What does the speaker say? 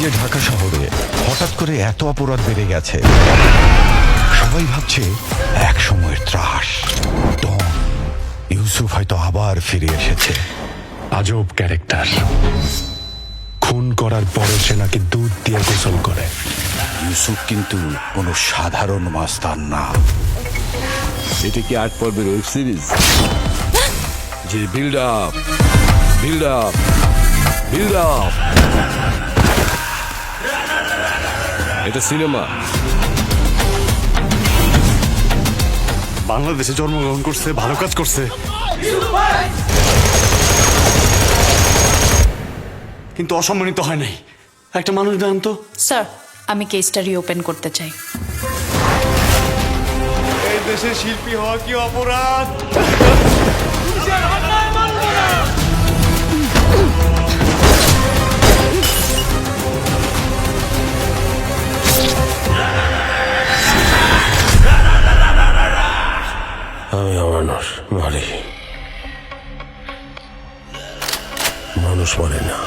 যে ঢাকা শহরে হঠাৎ করে এত অপরাধ বেড়ে গেছে, সবাই ভাবছে এক সময়ের ত্রাস। ডন ইউসুফ হয়তো আবার ফিরে এসেছে। আজব ক্যারেক্টার। খুন করার পরে সে নাকি দুধ দিয়ে গোসল করে। ইউসুফ কিন্তু কোনো সাধারণ মাস্তান না। এটা কি ৮ পর্বের ওয়েব সিরিজ? যে build up build up build up, এটা সিনেমা। বাংলাদেশে জন্মগ্রহণ করছে, ভালো কাজ করছে, কিন্তু অসম্মানিত হয় নাই। একটা মানুষ দেন তো। স্যার, আমি কেসটা রিওপেন করতে চাই। এই দেশে শিল্পী হওয়া কি অপরাধ? আমি অমানুষ মারি, মানুষ মারে না।